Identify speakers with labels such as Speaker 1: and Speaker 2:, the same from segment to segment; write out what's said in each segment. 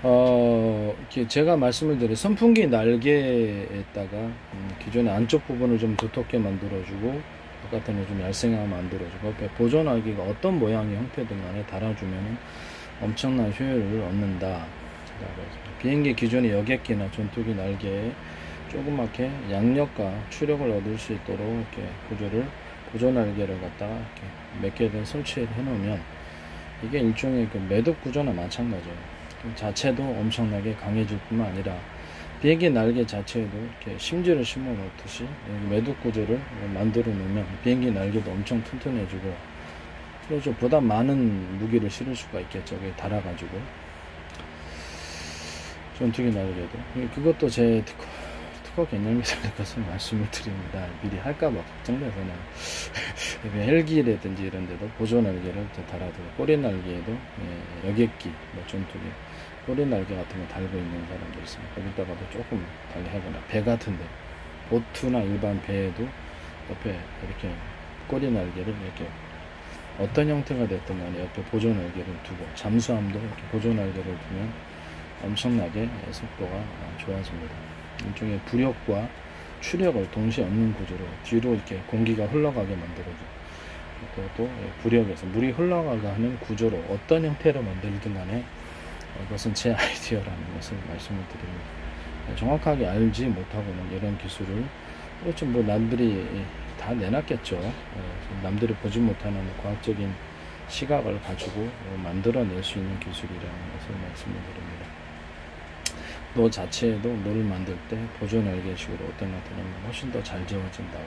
Speaker 1: 이렇게 제가 말씀을 드린 선풍기 날개에다가 기존의 안쪽 부분을 좀 두텁게 만들어주고 바깥에는 좀 얄쌍하게 만들어주고 보조 날개가 어떤 모양의 형태든 간에 달아주면 엄청난 효율을 얻는다. 비행기 기존의 여객기나 전투기 날개에 조그맣게 양력과 추력을 얻을 수 있도록 이렇게 보조 날개를 갖다가 이렇게 몇 개든 설치해 놓으면 이게 일종의 그 매듭 구조나 마찬가지예요. 자체도 엄청나게 강해질 뿐만 아니라 비행기 날개 자체에도 이렇게 심지를 심어 놓듯이 매듭 구조를 만들어 놓으면 비행기 날개도 엄청 튼튼해지고, 그래서 보다 많은 무기를 실을 수가 있겠죠. 달아가지고 전투기 날개도 그것도 제 특허 개념이라는 것을 말씀을 드립니다. 미리 할까봐 걱정돼서는 헬기라든지 이런 데도 보조 날개를 달아두고, 꼬리 날개에도 여객기, 전투기 꼬리 날개 같은 거 달고 있는 사람도 있습니다. 거기다가도 조금 달리하거나 배 같은데, 보트나 일반 배에도 옆에 이렇게 꼬리 날개를 이렇게 어떤 형태가 됐든 간에 옆에 보조 날개를 두고, 잠수함도 이렇게 보조 날개를 두면 엄청나게 속도가 좋아집니다. 일종의 부력과 추력을 동시에 얻는 구조로 뒤로 이렇게 공기가 흘러가게 만들어주고, 또 부력에서 물이 흘러가게 하는 구조로 어떤 형태로 만들든 간에 그것은 제 아이디어라는 것을 말씀을 드립니다. 정확하게 알지 못하고는 이런 기술을, 그렇죠, 뭐 남들이 다 내놨겠죠. 남들이 보지 못하는 과학적인 시각을 가지고 만들어낼 수 있는 기술이라는 것을 말씀을 드립니다. 노 자체에도 노를 만들 때 보조 날개식으로 어떤 것들은 훨씬 더 잘 지워진다고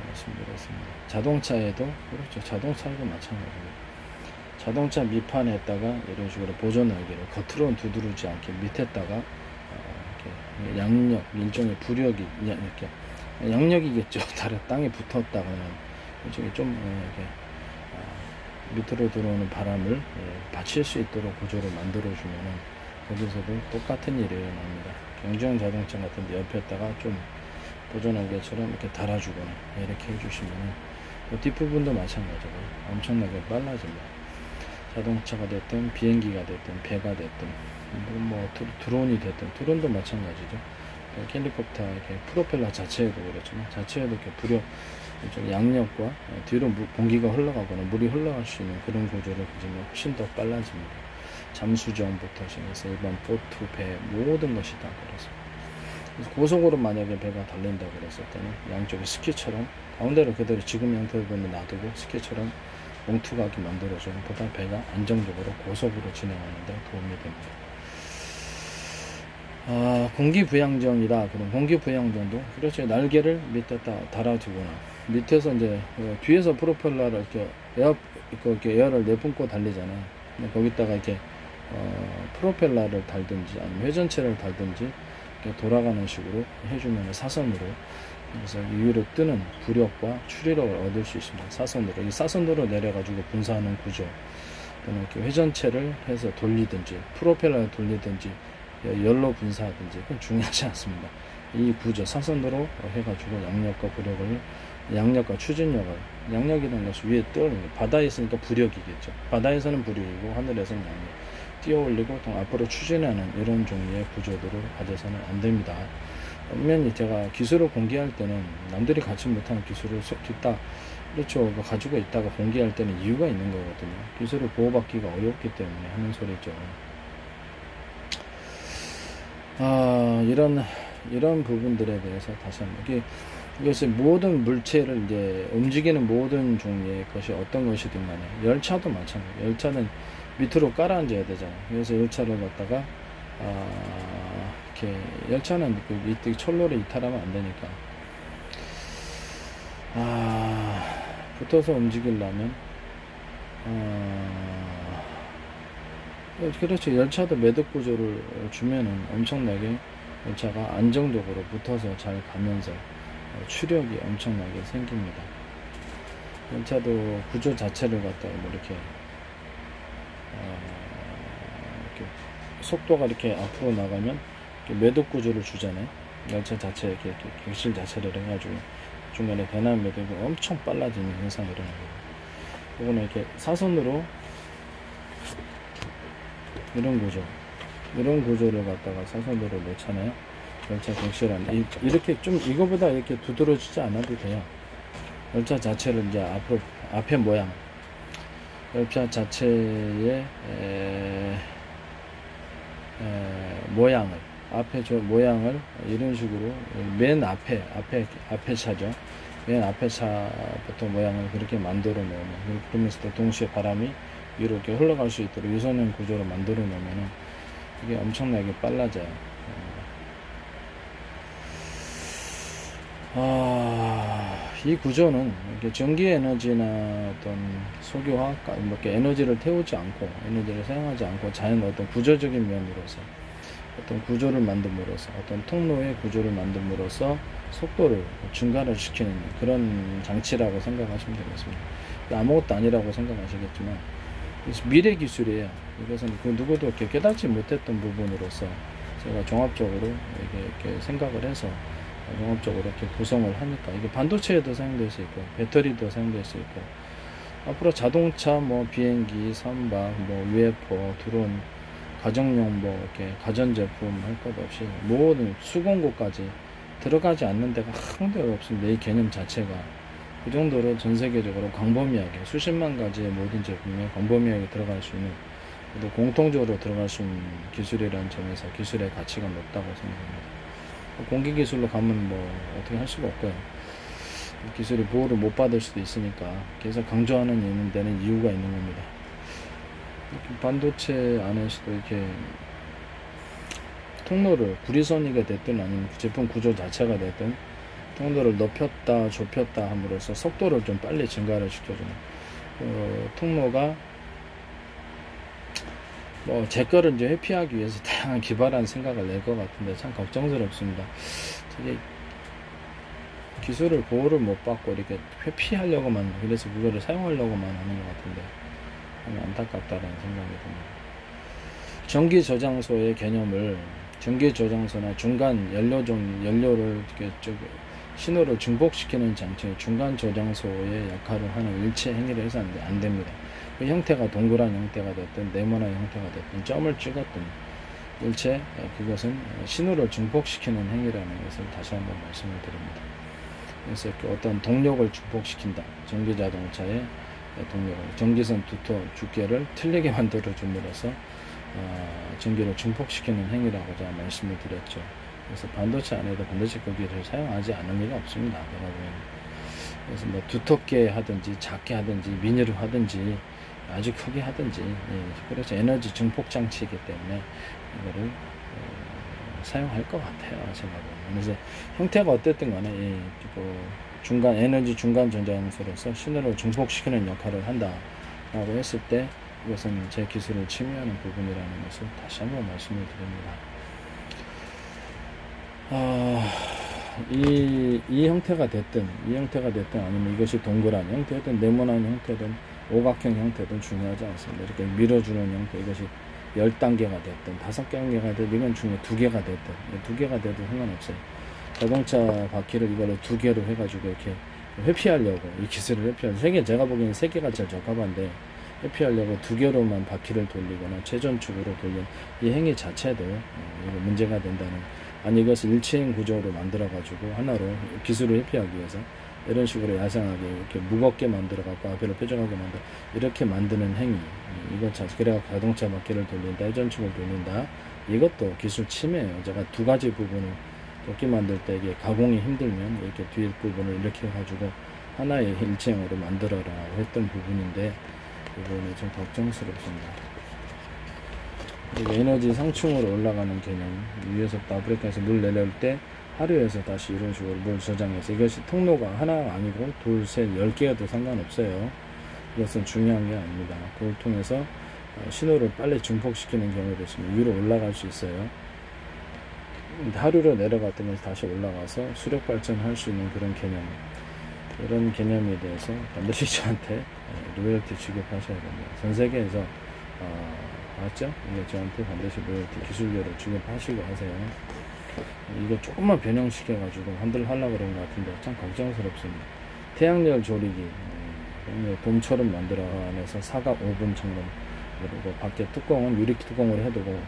Speaker 1: 말씀드렸습니다. 자동차에도 그렇죠. 자동차에도 마찬가지입니다. 자동차 밑판에다가 이런 식으로 보조 날개를 겉으로는 두드리지 않게 밑에다가 이렇게 양력, 일종의 부력이 이렇게 양력이겠죠. 다른 땅에 붙었다가는 일종의 좀 이렇게 밑으로 들어오는 바람을 받칠 수 있도록 구조를 만들어주면은 거기서도 똑같은 일이 일어납니다. 경주형 자동차 같은 데 옆에다가 좀 보조 날개처럼 이렇게 달아주거나 이렇게 해주시면은 뒷부분도 마찬가지고 엄청나게 빨라집니다. 자동차가 됐든 비행기가 됐든 배가 됐든 뭐 드론이 됐든, 드론도 마찬가지죠. 헬리콥터 이렇게 프로펠러 자체에도 그렇지만 자체에도 이렇게 부력, 양력과 뒤로 공기가 흘러가거나 물이 흘러갈 수 있는 그런 구조를 가지면 훨씬 더 빨라집니다. 잠수정부터 시작해서 일반 보트, 배 모든 것이 다 그렇습니다. 그래서 고속으로 만약에 배가 달린다 그랬을 때는 양쪽에 스키처럼 가운데로 그대로 지금 형태로 놔두고 스키처럼 뭉툭하게 만들어주면 보다 배가 안정적으로 고속으로 진행하는 데 도움이 됩니다. 공기부양정이다. 그럼 공기부양정도 그렇죠. 날개를 밑에다 달아두거나 밑에서 이제 뒤에서 프로펠러를 이렇게 에어를 내뿜고 달리잖아요. 거기다가 이렇게 프로펠러를 달든지 아니면 회전체를 달든지 이렇게 돌아가는 식으로 해주면 사선으로, 그래서 위로 뜨는 부력과 추리력을 얻을 수 있습니다. 사선으로, 이 사선으로 내려가지고 분사하는 구조, 또는 이렇게 회전체를 해서 돌리든지 프로펠러를 돌리든지 열로 분사하든지 그건 중요하지 않습니다. 이 구조 사선으로 해가지고 양력과 부력을, 양력과 추진력을, 양력이라는 것이 위에 떠오르는, 바다에 있으니까 부력이겠죠. 바다에서는 부력이고 하늘에서는 양력, 뛰어올리고 또 앞으로 추진하는 이런 종류의 구조들을 가져서는 안 됩니다. 분명히 제가 기술을 공개할 때는 남들이 갖지 못하는 기술을 그렇죠, 가지고 있다가 공개할 때는 이유가 있는 거거든요. 기술을 보호받기가 어렵기 때문에 하는 소리죠. 이런 부분들에 대해서 다시 한번, 이것이 모든 물체를 이제 움직이는 모든 종류의 것이 어떤 것이든 간에, 열차도 마찬가지예요. 열차는 밑으로 깔아앉아야 되잖아요. 그래서 열차를 갖다가 이렇게, 열차는 그 밑에 철로를 이탈하면 안 되니까 붙어서 움직이려면 그렇죠. 열차도 매듭 구조를 주면은 엄청나게 열차가 안정적으로 붙어서 잘 가면서 추력이 엄청나게 생깁니다. 열차도 구조 자체를 갖다가 뭐 이렇게 속도가 이렇게 앞으로 나가면 이렇게 매듭 구조를 주잖아요. 열차 자체 이렇게 객실 자체를 해가지고 중간에 대나무 매듭이 엄청 빨라지는 현상이 일어나고, 이거는 이렇게 사선으로 이런 구조, 이런 구조를 갖다가 사선으로 놓잖아요. 열차 격실한 이렇게 좀 이거보다 이렇게 두드러지지 않아도 돼요. 열차 자체를 이제 앞으로 앞에 모양, 열차 자체의 모양을 앞에 저 모양을 이런 식으로 맨 앞에 차죠. 맨 앞에 차부터 모양을 그렇게 만들어 놓으면, 그러면서 또 동시에 바람이 위로 이렇게 흘러갈 수 있도록 유선형 구조로 만들어 놓으면은 이게 엄청나게 빨라져요. 이 구조는 이렇게 전기 에너지나 어떤 석유화학, 이렇게 에너지를 태우지 않고, 에너지를 사용하지 않고 자연 어떤 구조적인 면으로서 어떤 구조를 만듦으로써, 어떤 통로의 구조를 만듦으로써 속도를 증가를 시키는 그런 장치라고 생각하시면 되겠습니다. 아무것도 아니라고 생각하시겠지만 미래 기술이에요. 이것은 그 누구도 이렇게 깨닫지 못했던 부분으로서 제가 종합적으로 이렇게 생각을 해서 종합적으로 이렇게 구성을 하니까 이게 반도체에도 사용될 수 있고 배터리도 사용될 수 있고, 앞으로 자동차, 비행기, 선박, UFO, 드론, 가정용 이렇게 가전제품 할 것 없이 모든 수공구까지 들어가지 않는 데가 한 데가 없습니다. 이 개념 자체가 그 정도로 전 세계적으로 광범위하게 수십만 가지의 모든 제품에 광범위하게 들어갈 수 있는, 또 공통적으로 들어갈 수 있는 기술이라는 점에서 기술의 가치가 높다고 생각합니다. 공기 기술로 가면 어떻게 할 수가 없고요. 기술이 보호를 못 받을 수도 있으니까 계속 강조하는 있는 데는 이유가 있는 겁니다. 반도체 안에서도 이렇게 통로를 구리선이가 됐든 아니면 제품 구조 자체가 됐든 통로를 높였다 좁혔다 함으로써 속도를 좀 빨리 증가를 시켜주는 통로가 제 거를 이제 회피하기 위해서 다양한 기발한 생각을 낼 것 같은데 참 걱정스럽습니다. 되게 기술을 보호를 못 받고 이렇게 회피하려고만, 그래서 그거를 사용하려고만 하는 것 같은데 안타깝다라는 생각이 듭니다. 전기 저장소의 개념을, 전기 저장소나 중간 연료를 이렇게 신호를 증폭시키는 장치, 중간 저장소의 역할을 하는 일체 행위를 해서 안 됩니다. 그 형태가 동그란 형태가 됐든 네모난 형태가 됐든 점을 찍었든 일체 그것은 신호를 증폭시키는 행위라는 것을 다시 한번 말씀을 드립니다. 그래서 어떤 동력을 증폭시킨다. 전기 자동차의 동력을, 전기선 두께를 틀리게 만들어 줌으로써 전기를 증폭시키는 행위라고자 말씀을 드렸죠. 그래서 반도체 안에도 반도체 거기를 사용하지 않을 리가 없습니다. 그래서 두텁게 하든지 작게 하든지 미니로 하든지 아주 크게 하든지, 그래서 에너지 증폭 장치이기 때문에 이거를 사용할 것 같아요. 제가 보면. 그래서 형태가 어쨌든 간에 중간 에너지 중간 전장소로서 신호를 증폭시키는 역할을 한다라고 했을 때 이것은 제 기술을 침해하는 부분이라는 것을 다시 한번 말씀을 드립니다. 이 형태가 됐든 아니면 이것이 동그란 형태든 네모난 형태든 오각형 형태든 중요하지 않습니다. 이렇게 밀어주는 형태, 이것이 10단계가 됐든 5단계가 됐든 이건 중요해. 2개가 됐든 2개가 돼도 상관없어요. 자동차 바퀴를 이걸로 2개로 해가지고 이렇게 회피하려고, 이 기술을 회피하려고, 제가 보기에는 3개가 제일 적합한데 회피하려고 2개로만 바퀴를 돌리거나 최전축으로 돌리는 이 행위 자체도 이거 문제가 된다는, 아니 이것을 일체인 구조로 만들어 가지고 하나로 기술을 회피하기 위해서 이런 식으로 야생하게 이렇게 무겁게 만들어 갖고 앞에를 뾰족하게 만들어 이렇게 만드는 행위, 이것 자체, 그래야 자동차 바퀴를 돌린다, 회전축을 돌린다, 이것도 기술 침해예요. 제가 2가지 부분을 도끼 만들 때 이게 가공이 힘들면 이렇게 뒤에 부분을 이렇게 해가지고 하나의 일체형으로 만들어라고 했던 부분인데, 이 부분이 좀 걱정스럽습니다. 그리고 에너지 상층으로 올라가는 개념, 위에서부터 아프리카에서 물 내려올 때 하류에서 다시 이런 식으로 물 저장해서, 이것이 통로가 하나가 아니고 둘, 셋, 10개가 도 상관없어요. 이것은 중요한 게 아닙니다. 그걸 통해서 신호를 빨리 증폭시키는 경우도 있습니다. 위로 올라갈 수 있어요. 하류로 내려갔더니 다시 올라가서 수력 발전할 수 있는 그런 개념, 이런 개념에 대해서 반드시 저한테 로열티 지급하셔야 됩니다. 전 세계에서 맞죠? 이게 저한테 반드시 로열티 기술료를 지급하시고 하세요. 이거 조금만 변형시켜가지고 하려고 그런 것 같은데 참 걱정스럽습니다. 태양열 조리기, 돔처럼 만들어 안에서 사각 5분 정도, 그리고 밖에 뚜껑은 유리 뚜껑으로 해두고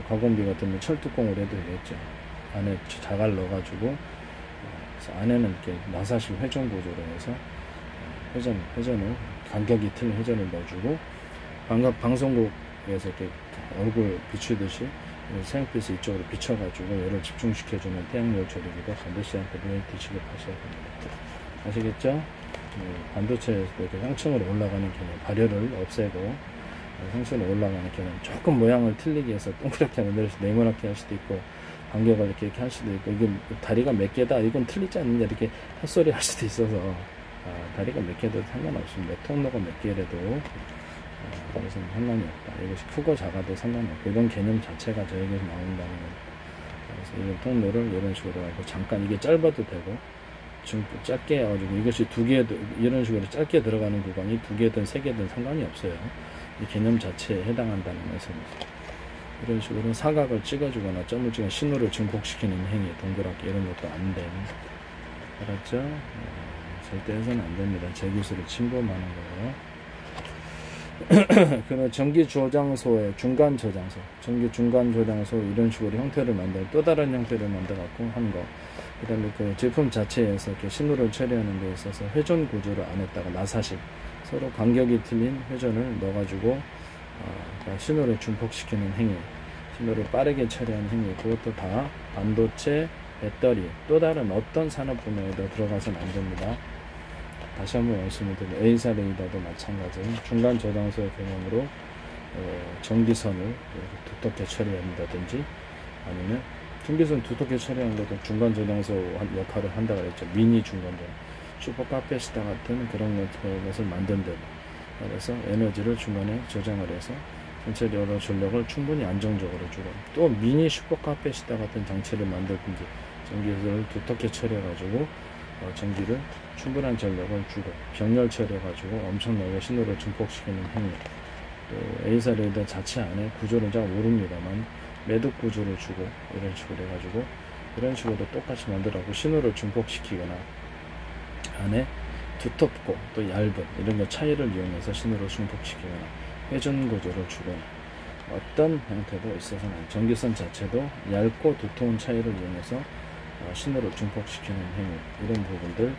Speaker 1: 가공비 같으면 철뚜껑으로 해도 되겠죠. 안에 자갈 넣어가지고 그래서 안에는 이렇게 나사식 회전 구조로 해서 회전을 간격이 틀린 회전을 넣어주고 방송국에서 이렇게 얼굴 비추듯이 생빛을 이쪽으로 비춰가지고 열을 집중시켜주는 태양열 조리기도 반도체한테 로열티 지급하셔야 됩니다. 아시겠죠? 반도체에서 이렇게 향층으로 올라가는 개념, 발열을 없애고 향층으로 올라가는 개념, 조금 모양을 틀리게 해서 동그랗게 만들어서 네모나게 할 수도 있고 간격을 이렇게 할 수도 있고, 이게 다리가 몇 개다 이건 틀리지 않느냐 이렇게 헛소리 할 수도 있어서 다리가 몇 개도 상관없습니다. 통로가 몇 개라도 그것은 상관이 없다. 이것이 크고 작아도 상관이 없고, 이런 개념 자체가 저에게서 나온다는 겁니다. 그래서 이런 통로를 이런 식으로 하고, 잠깐 이게 짧아도 되고 좀 짧게 해가지고, 이것이 두 개도 이런 식으로 짧게 들어가는 구간이 두 개든 세 개든 상관이 없어요. 이 개념 자체에 해당한다는 말씀이죠. 이런 식으로 사각을 찍어주거나 점을 찍어 신호를 증폭시키는 행위, 동그랗게 이런 것도 안 돼. 알았죠? 절대 해서는 안 됩니다. 제 기술을 침범하는 거예요. 그런 전기 저장소의 중간 저장소, 전기 중간 저장소 이런 식으로 형태를 만들, 또 다른 형태를 만들어 갖고 한 거. 그 다음에 그 제품 자체에서 이렇게 신호를 처리하는 데 있어서 회전 구조를 안에다가 나사식, 서로 간격이 틀린 회전을 넣어가지고 신호를 증폭시키는 행위, 신호를 빠르게 처리하는 행위, 그것도 다 반도체, 배터리, 또 다른 어떤 산업 분야에도 들어가서는 안 됩니다. 다시 한번 말씀을 드리면 A사 레이더도 마찬가지, 중간 저장소의 개념으로 전기선을 두텁게 처리한다든지, 아니면 전기선 두텁게 처리하는 것도 중간 저장소 역할을 한다 그랬죠. 미니 중간 저장, 슈퍼 카페시타 같은 그런 것을 만든다. 그래서 에너지를 중간에 저장을 해서 전체 여러 전력을 충분히 안정적으로 주고, 또 미니 슈퍼 카페시타 같은 장치를 만들든지 전기를 두텁게 처리해가지고 전기를 충분한 전력을 주고 병렬 처리해가지고 엄청나게 신호를 증폭시키는 행위. 또 A사 레이더 자체 안에 구조는 잘 모릅니다만 매듭 구조를 주고 이런 식으로 해가지고 이런 식으로 똑같이 만들어가고 신호를 증폭시키거나 안에 두텁고 또 얇은 이런 거 차이를 이용해서 신호를 증폭시키거나 회전 구조를 주거나 어떤 형태도 있어서는 전기선 자체도 얇고 두터운 차이를 이용해서 신호를 증폭시키는 행위, 이런 부분들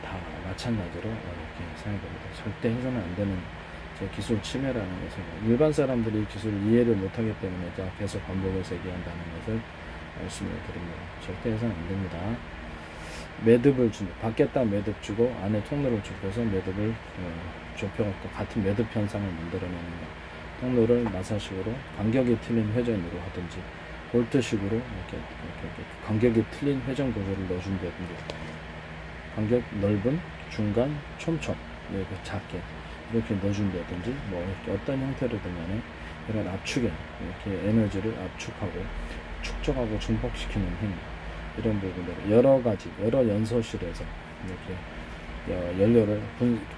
Speaker 1: 다 마찬가지로 이렇게 생각됩니다. 절대 해서는 안 되는 제 기술 침해라는 것을, 일반 사람들이 기술을 이해를 못하기 때문에 제가 계속 반복해서 얘기한다는 것을 말씀을 드립니다. 절대 해서는 안 됩니다. 매듭을 주는, 밖에다 매듭 주고 안에 통로를 좁혀서 매듭을 좁혀갖고 같은 매듭 현상을 만들어내는 것, 통로를 나사식으로 간격이 틀린 회전으로 하든지 볼트식으로 이렇게 간격이 틀린 회전 구조를 넣어준다든지, 간격 넓은 중간 촘촘 이렇게 작게 이렇게 넣어준다든지, 뭐 이렇게 어떤 형태로든 간에 이런 압축에 이렇게 에너지를 압축하고 축적하고 증폭시키는 행위, 이런 부분들 여러 가지 여러 연소실에서 이렇게 연료를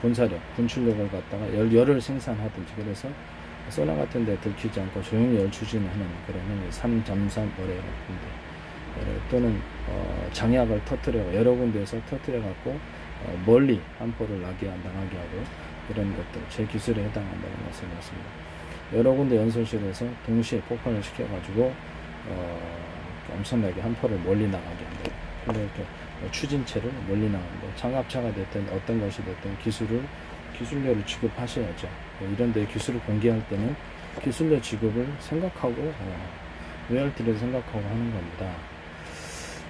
Speaker 1: 분사력 분출력을 갖다가 열을 생산하든지, 그래서 소나 같은 데 들키지 않고 조용히 열 추진하는 그런 행위, 삼잠삼 어뢰 같은데, 또는 장약을 터뜨려 여러 군데에서 터뜨려 갖고 멀리 함포를 나게 당하게 하고, 이런 것들 제 기술에 해당한다는 말씀이었습니다. 여러 군데 연소실에서 동시에 폭발을 시켜 가지고 엄청나게 함포를 멀리 나가게 한다. 근데 이렇게 추진체를 멀리 나가는데, 장갑차가 됐든 어떤 것이 됐든 기술료를 지급하셔야죠. 이런 데 기술을 공개할 때는 기술료 지급을 생각하고 로열티를 생각하고 하는 겁니다.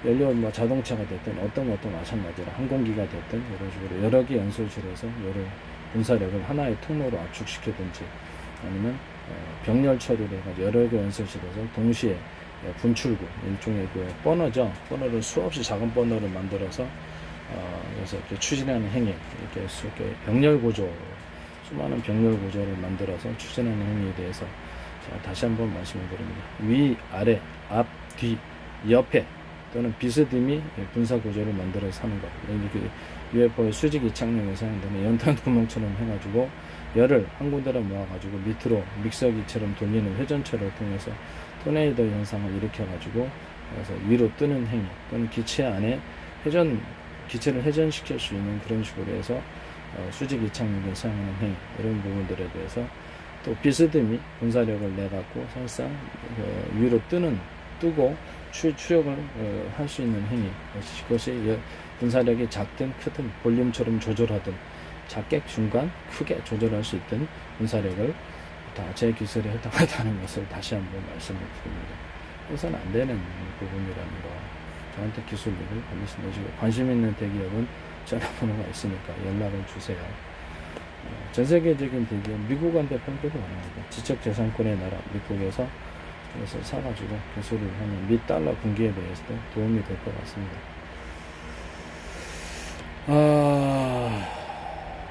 Speaker 1: 연료 뭐 자동차가 됐든 어떤 것도 마찬가지로 항공기가 됐든 이런 식으로 여러 개 연소실에서 여러 분사력을 하나의 통로로 압축시키든지, 아니면 병렬 처리를 해가지고 여러 개 연소실에서 동시에 분출구, 일종의 그 버너죠. 버너를 수없이 작은 버너를 만들어서 그래서 이렇게 추진하는 행위, 이렇게 병렬 구조, 수많은 병렬 구조를 만들어서 추진하는 행위에 대해서 다시 한번 말씀을 드립니다. 위, 아래, 앞, 뒤, 옆에 또는 비스듬히 분사 구조를 만들어서 하는 것. UFO의 수직 이착용에 사용되는 연탄 구멍처럼 해가지고 열을 한 군데로 모아가지고 밑으로 믹서기처럼 돌리는 회전체를 통해서 토네이도 현상을 일으켜가지고 그래서 위로 뜨는 행위, 또는 기체 안에 기체를 회전시킬 수 있는 그런 식으로 해서 수직 이착용에 사용하는 행위, 이런 부분들에 대해서 또 비스듬히 분사력을 내갖고 사실상 위로 뜨고 추력을 할 수 있는 행위, 그것이 분사력이 작든 크든 볼륨처럼 조절하든 작게 중간 크게 조절할 수 있던 분사력을 다 제 기술에 해당한다는 것을 다시 한번 말씀을 드립니다. 해서는 안 되는 부분이라는 거, 저한테 기술력을 반드시 내시고, 관심 있는 대기업은 전화번호가 있으니까 연락을 주세요. 전 세계적인 대기업, 미국한테 판매도 가능합니다. 지적재산권의 나라 미국에서 그래서 사가지고 기술을 하면 미 달러 분기에 대해서도 도움이 될 것 같습니다.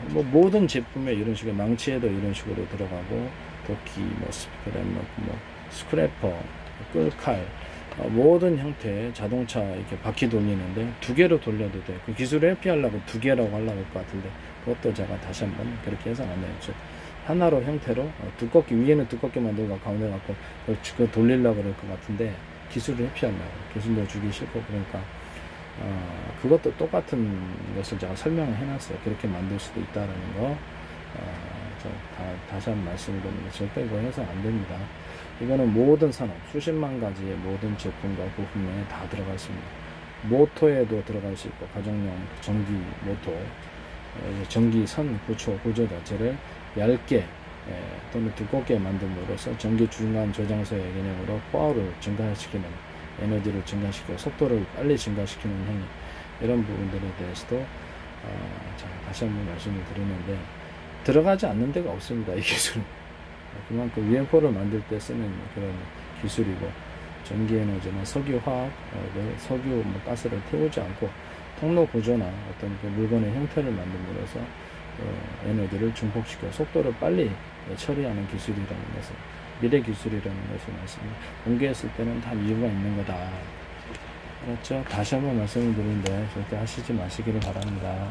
Speaker 1: 뭐 모든 제품에 이런 식으로, 망치에도 이런 식으로 들어가고, 도끼, 뭐 스크래퍼, 끌칼, 모든 형태의 자동차 이렇게 바퀴 돌리는데 두 개로 돌려도 돼. 그 기술을 회피하려고 두 개라고 하려고 할 것 같은데, 그것도 제가 다시 한번 그렇게 해서 안 해요. 하나로 형태로 두껍게, 위에는 두껍게 만들고 가운데 갖고 그거 돌리려고 그럴 것 같은데, 기술을 회피하려고, 기술도 주기 싫고, 그러니까 그것도 똑같은 것을 제가 설명을 해놨어요. 그렇게 만들 수도 있다라는 거. 다시 한번 말씀을 드립니다. 절대 그거 해서 안 됩니다. 이거는 모든 산업, 수십만 가지의 모든 제품과 부품에 다 들어가 있습니다. 모터에도 들어갈 수 있고, 가정용 전기 모터, 전기선 구조 자체를 얇게 또는 두껍게 만듦으로써 전기 중간 저장소의 개념으로 파워를 증가시키는, 에너지를 증가시키고 속도를 빨리 증가시키는 행위, 이런 부분들에 대해서도 다시 한번 말씀을 드리는데, 들어가지 않는 데가 없습니다. 이 기술은 그만큼 UFO를 만들 때 쓰는 그런 기술이고, 전기에너지나 석유화학, 석유 가스를 태우지 않고 통로 구조나 어떤 그 물건의 형태를 만듦으로써 에너지를 증폭시켜 속도를 빨리 처리하는 기술이라는 것을, 미래 기술이라는 것을 공개했을 때는 다 이유가 있는 거다. 그렇죠? 다시 한번 말씀을 드리는데 절대 하시지 마시기를 바랍니다.